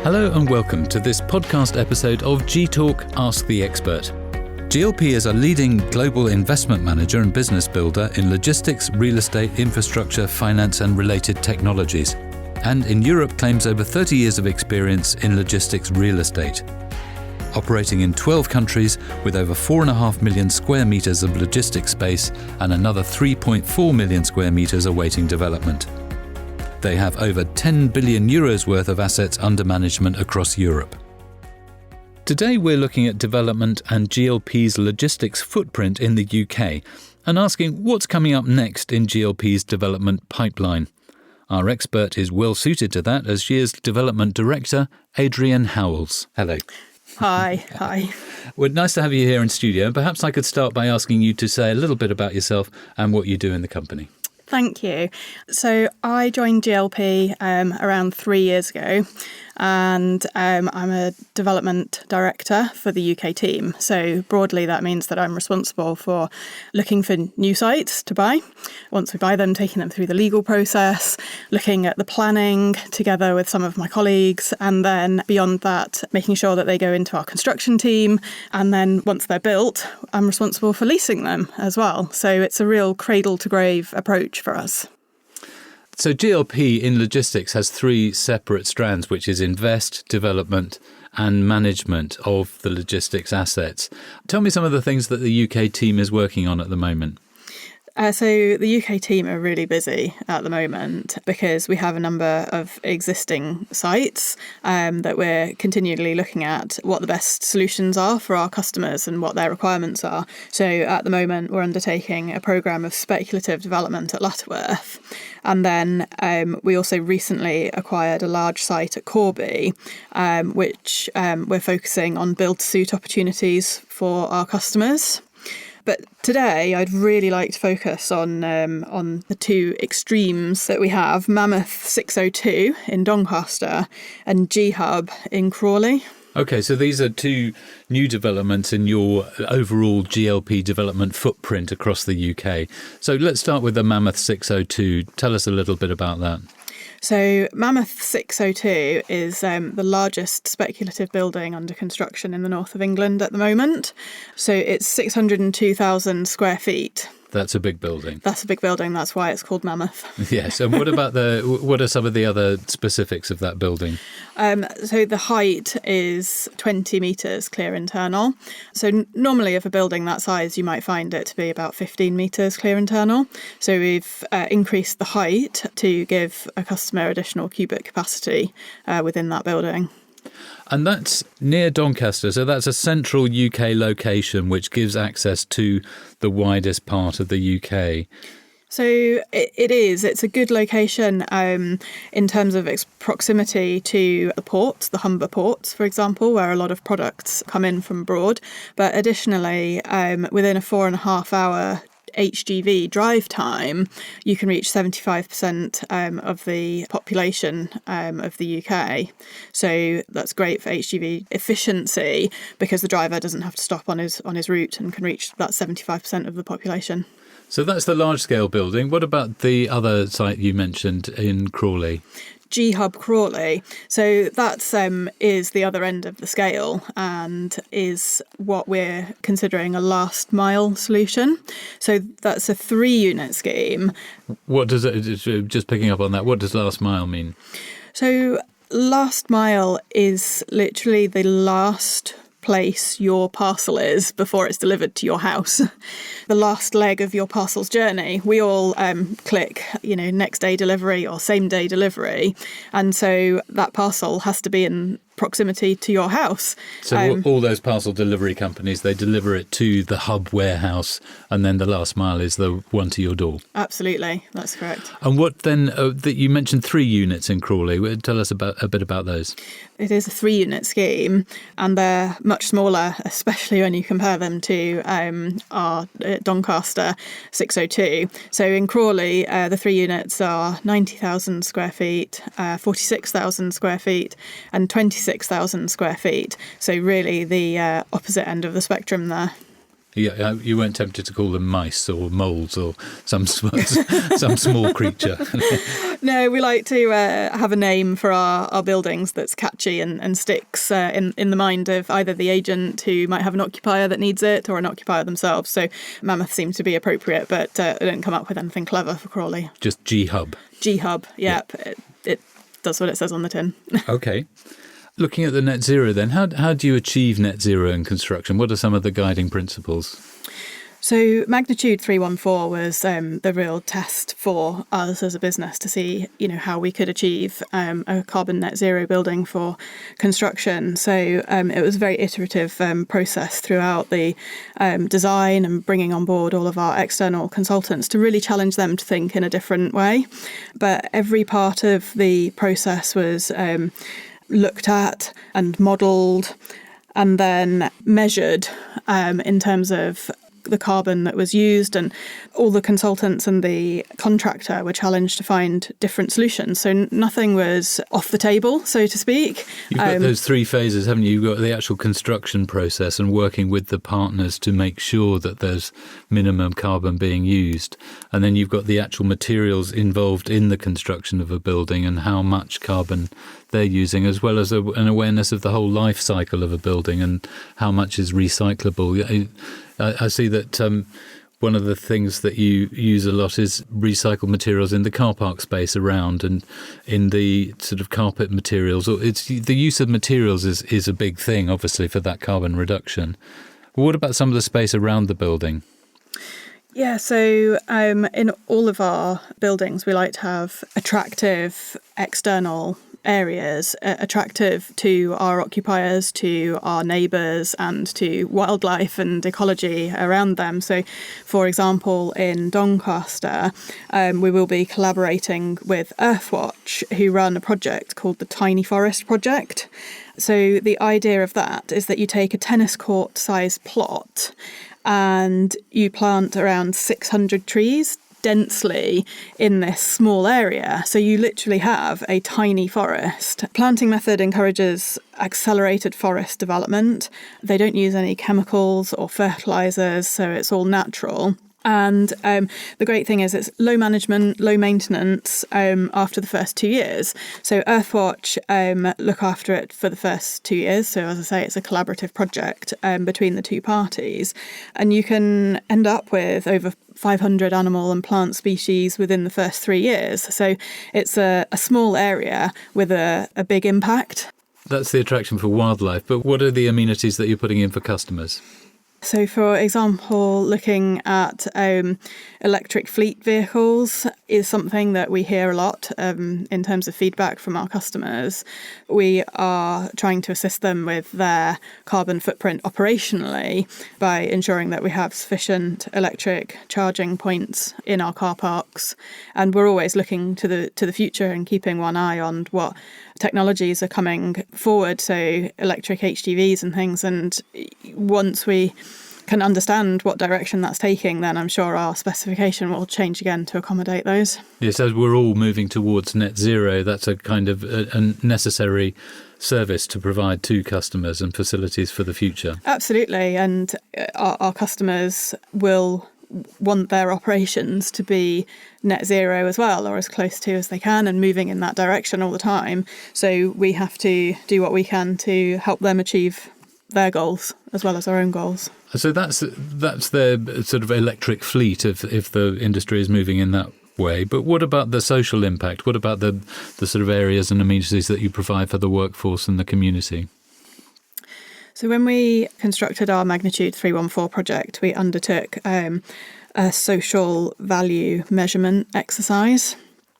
Hello and welcome to this podcast episode of G-Talk Ask the Expert. GLP is a leading global investment manager and business builder in logistics, real estate, infrastructure, finance and related technologies, and in Europe claims over 30 years of experience in logistics real estate. Operating in 12 countries with over 4.5 million square metres of logistics space and another 3.4 million square metres awaiting development. They have over 10 billion euros worth of assets under management across Europe. Today we're looking at development and GLP's logistics footprint in the UK and asking what's coming up next in GLP's development pipeline. Our expert is well suited to that as she is Development Director, Adrienne Howells. Hello. Hi. Well, nice to have you here in studio. Perhaps I could start by asking you to say a little bit about yourself and what you do in the company. Thank you. So I joined GLP around 3 years ago, and I'm a development director for the UK team. So broadly, that means that I'm responsible for looking for new sites to buy. Once we buy them, taking them through the legal process, looking at the planning together with some of my colleagues, and then beyond that, making sure that they go into our construction team. And then once they're built, I'm responsible for leasing them as well. So it's a real cradle to grave approach for us. So GLP in logistics has three separate strands, which is invest, development and management of the logistics assets. Tell me some of the things that the UK team is working on at the moment. So the UK team are really busy at the moment because we have a number of existing sites that we're continually looking at what the best solutions are for our customers and what their requirements are. So at the moment, we're undertaking a programme of speculative development at Lutterworth. And then we also recently acquired a large site at Corby, which we're focusing on build-to-suit opportunities for our customers. But today, I'd really like to focus on the two extremes that we have, Mammoth 602 in Doncaster and G-Hub in Crawley. OK, so these are two new developments in your overall GLP development footprint across the UK. So let's start with the Mammoth 602. Tell us a little bit about that. So Mammoth 602 is the largest speculative building under construction in the north of England at the moment. So it's 602,000 square feet. That's a big building. That's a big building. That's why it's called Mammoth. Yes. And what are some of the other specifics of that building? So the height is 20 metres clear internal. So normally if a building that size, you might find it to be about 15 metres clear internal. So we've increased the height to give a customer additional cubic capacity within that building. And that's near Doncaster, so that's a central UK location which gives access to the widest part of the UK. So it is. It's a good location in terms of its proximity to the ports, the Humber ports, for example, where a lot of products come in from abroad. But additionally, within a 4.5 hour HGV drive time, you can reach 75% of the population of the UK. So that's great for HGV efficiency because the driver doesn't have to stop on his route and can reach that 75% of the population. So that's the large-scale building. What about the other site you mentioned in Crawley? G-Hub Crawley. So that's is the other end of the scale and is what we're considering a last mile solution. So that's a 3-unit scheme. What does it, just picking up on that, what does last mile mean? So last mile is literally the last place your parcel is before it's delivered to your house. The last leg of your parcel's journey. We all click, next day delivery or same day delivery. And so that parcel has to be in proximity to your house. So all those parcel delivery companies, they deliver it to the hub warehouse and then the last mile is the one to your door. Absolutely, that's correct. And what then, that you mentioned 3 units in Crawley. Tell us a bit about those. It is a 3-unit scheme and they're much smaller, especially when you compare them to our Doncaster 602. So in Crawley, the 3 units are 90,000 square feet, 46,000 square feet and 26,000 square feet. So really the opposite end of the spectrum there. Yeah, you weren't tempted to call them mice or moles or some small creature. No, we like to have a name for our buildings that's catchy and sticks in the mind of either the agent who might have an occupier that needs it or an occupier themselves. So Mammoth seems to be appropriate, but I didn't come up with anything clever for Crawley. Just G-Hub. G-Hub, yep. It does what it says on the tin. Okay. Looking at the net zero then, how do you achieve net zero in construction? What are some of the guiding principles? So magnitude 314 was the real test for us as a business to see, how we could achieve a carbon net zero building for construction. So it was a very iterative process throughout the design and bringing on board all of our external consultants to really challenge them to think in a different way. But every part of the process was looked at and modelled and then measured in terms of the carbon that was used, and all the consultants and the contractor were challenged to find different solutions. So nothing was off the table, so to speak. You've got those three phases, haven't you? You've got the actual construction process and working with the partners to make sure that there's minimum carbon being used. And then you've got the actual materials involved in the construction of a building and how much carbon they're using, as well as an awareness of the whole life cycle of a building and how much is recyclable. I see that one of the things that you use a lot is recycled materials in the car park space around and in the sort of carpet materials. It's the use of materials is a big thing, obviously, for that carbon reduction. What about some of the space around the building? Yeah, so in all of our buildings, we like to have attractive external areas, attractive to our occupiers, to our neighbours and to wildlife and ecology around them. So, for example, in Doncaster, we will be collaborating with Earthwatch, who run a project called the Tiny Forest Project. So the idea of that is that you take a tennis court size plot and you plant around 600 trees densely in this small area. So you literally have a tiny forest. Planting method encourages accelerated forest development. They don't use any chemicals or fertilizers, so it's all natural. And the great thing is it's low management, low maintenance after the first 2 years. So Earthwatch look after it for the first 2 years. So as I say, it's a collaborative project between the two parties. And you can end up with over 500 animal and plant species within the first 3 years. So it's a small area with a big impact. That's the attraction for wildlife. But what are the amenities that you're putting in for customers? So, for example, looking at electric fleet vehicles is something that we hear a lot in terms of feedback from our customers. We are trying to assist them with their carbon footprint operationally by ensuring that we have sufficient electric charging points in our car parks. And we're always looking to the future and keeping one eye on what technologies are coming forward, so electric HGVs and things. And once we can understand what direction that's taking, then I'm sure our specification will change again to accommodate those. Yes, as we're all moving towards net zero, that's a kind of a necessary service to provide to customers and facilities for the future. Absolutely, and our customers will want their operations to be net zero as well, or as close to as they can, and moving in that direction all the time. So we have to do what we can to help them achieve their goals as well as our own goals. So that's their sort of electric fleet if the industry is moving in that way. But what about the social impact? What about the sort of areas and amenities that you provide for the workforce and the community? So when we constructed our Magnitude 314 project, we undertook a social value measurement exercise.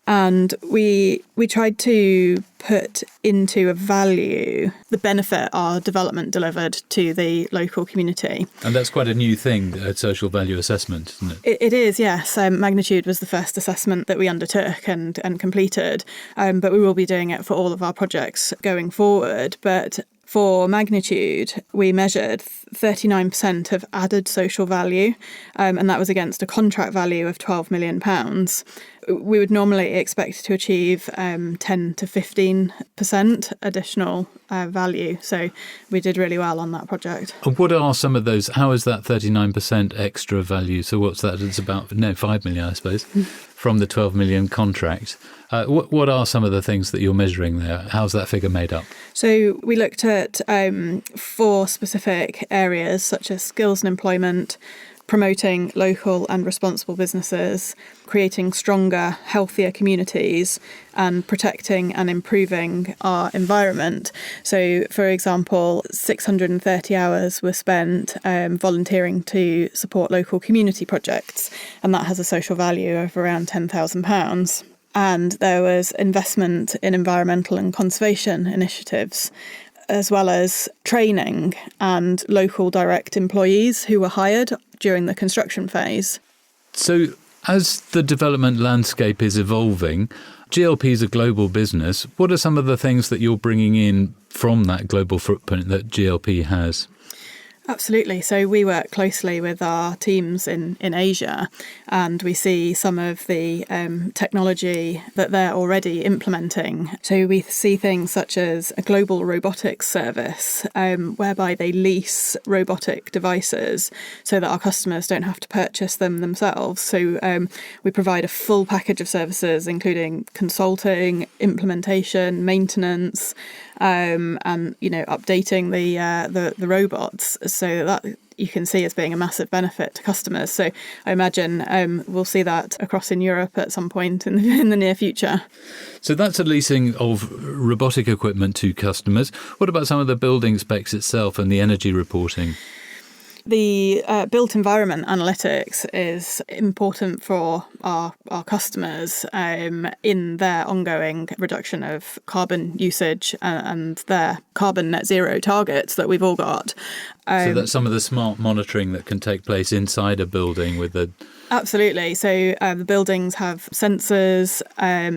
And we tried to put into a value the benefit our development delivered to the local community. And that's quite a new thing, a social value assessment, isn't it? It is, yes. Magnitude was the first assessment that we undertook and completed, but we will be doing it for all of our projects going forward. But for Magnitude, we measured 39% of added social value, and that was against a contract value of £12 million. we would normally expect to achieve 10 to 15% additional value. So we did really well on that project. And what are some of those? How is that 39% extra value? So what's that? It's about 5 million, I suppose, from the 12 million contract. What are some of the things that you're measuring there? How's that figure made up? So we looked at 4 specific areas, such as skills and employment, promoting local and responsible businesses, creating stronger, healthier communities, and protecting and improving our environment. So, for example, 630 hours were spent volunteering to support local community projects, and that has a social value of around £10,000. And there was investment in environmental and conservation initiatives, as well as training and local direct employees who were hired during the construction phase. So as the development landscape is evolving, GLP is a global business. What are some of the things that you're bringing in from that global footprint that GLP has? Absolutely. So we work closely with our teams in Asia, and we see some of the technology that they're already implementing. So we see things such as a global robotics service, whereby they lease robotic devices so that our customers don't have to purchase them themselves. So we provide a full package of services, including consulting, implementation, maintenance, and updating the robots, so that you can see as being a massive benefit to customers. So I imagine we'll see that across in Europe at some point in the near future. So that's a leasing of robotic equipment to customers. What about some of the building specs itself and the energy reporting? The built environment analytics is important for our customers in their ongoing reduction of carbon usage and their carbon net zero targets that we've all got. So that's some of the smart monitoring that can take place inside a building with the... Absolutely. So the buildings have sensors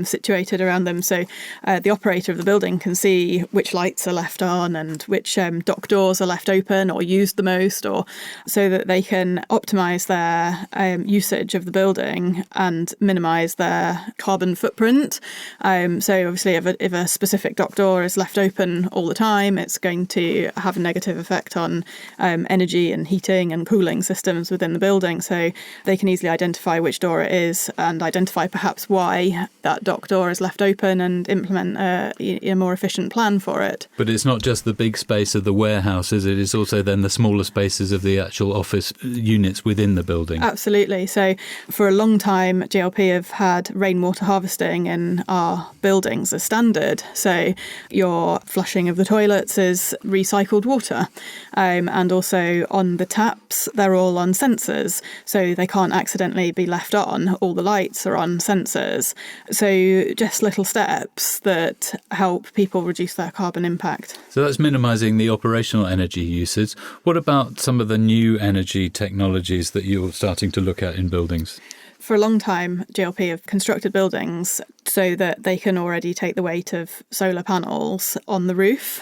situated around them. So the operator of the building can see which lights are left on and which dock doors are left open or used the most, or so that they can optimise their usage of the building and minimise their carbon footprint. So obviously if a specific dock door is left open all the time, it's going to have a negative effect on energy and heating and cooling systems within the building. So they can easily identify which door it is and identify perhaps why that dock door is left open and implement a more efficient plan for it. But it's not just the big space of the warehouses, it is also then the smaller spaces of the actual office units within the building. Absolutely. So for a long time, GLP have had rainwater harvesting in our buildings as standard. So your flushing of the toilets is recycled water. And also on the taps, they're all on sensors, so they can't accidentally be left on. All the lights are on sensors. So just little steps that help people reduce their carbon impact. So that's minimising the operational energy usage. What about some of the new energy technologies that you're starting to look at in buildings? For a long time, GLP have constructed buildings so that they can already take the weight of solar panels on the roof.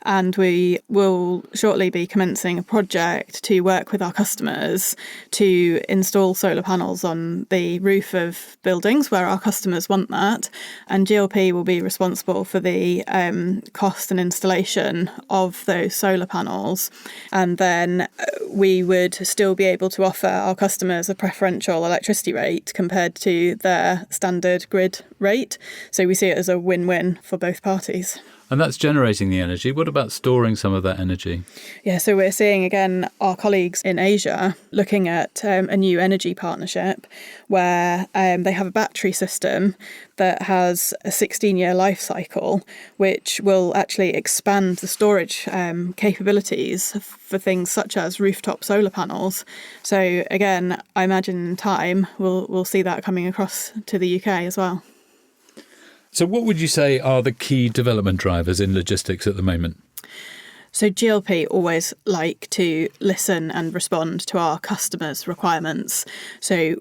And we will shortly be commencing a project to work with our customers to install solar panels on the roof of buildings where our customers want that. And GLP will be responsible for the cost and installation of those solar panels. And then we would still be able to offer our customers a preferential electricity rate compared to their standard grid rate. So we see it as a win-win for both parties. And that's generating the energy. What about storing some of that energy? Yeah, so we're seeing, again, our colleagues in Asia looking at a new energy partnership where they have a battery system that has a 16-year life cycle, which will actually expand the storage capabilities for things such as rooftop solar panels. So again, I imagine in time we'll see that coming across to the UK as well. So what would you say are the key development drivers in logistics at the moment? So GLP always like to listen and respond to our customers' requirements. So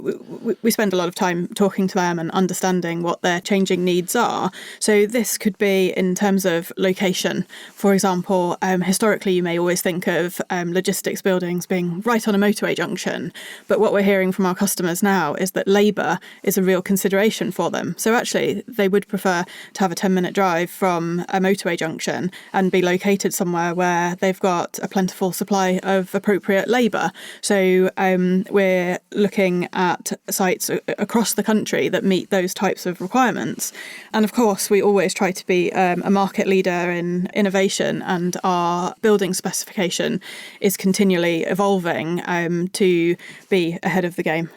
we spend a lot of time talking to them and understanding what their changing needs are. So this could be in terms of location. For example, historically you may always think of logistics buildings being right on a motorway junction. But what we're hearing from our customers now is that labour is a real consideration for them. So actually they would prefer to have a 10-minute drive from a motorway junction and be located somewhere where they've got a plentiful supply of appropriate labour. So we're looking at sites across the country that meet those types of requirements. And of course, we always try to be a market leader in innovation, and our building specification is continually evolving to be ahead of the game.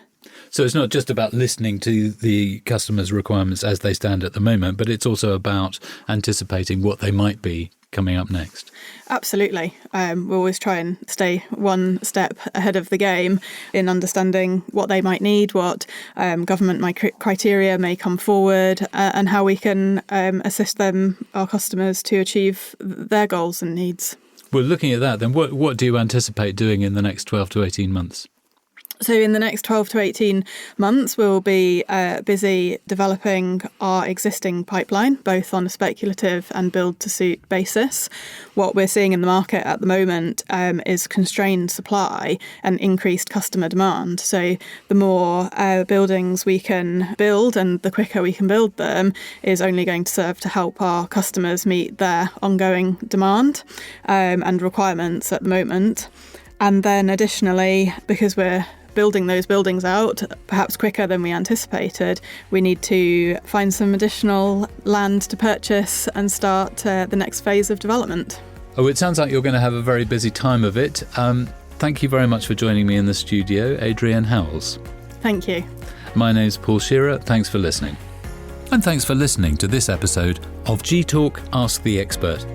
So it's not just about listening to the customers' requirements as they stand at the moment, but it's also about anticipating what they might be coming up next. Absolutely. We always try and stay one step ahead of the game in understanding what they might need, what government criteria may come forward, and how we can assist them, our customers, to achieve their goals and needs. Well, looking at that, then what do you anticipate doing in the next 12 to 18 months? So in the next 12 to 18 months, we'll be busy developing our existing pipeline, both on a speculative and build-to-suit basis. What we're seeing in the market at the moment is constrained supply and increased customer demand. So the more buildings we can build and the quicker we can build them is only going to serve to help our customers meet their ongoing demand and requirements at the moment. And then additionally, because we're building those buildings out perhaps quicker than we anticipated, we need to find some additional land to purchase and start the next phase of development. Oh, it sounds like you're going to have a very busy time of it. Thank you very much for joining me in the studio, Adrienne Howells. Thank you. My name's Paul Shearer. Thanks for listening. And thanks for listening to this episode of G-Talk Ask the Expert.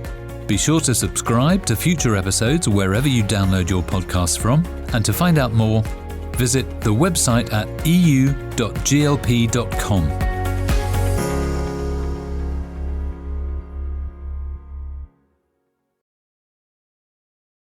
Be sure to subscribe to future episodes wherever you download your podcasts from, and to find out more, visit the website at eu.glp.com.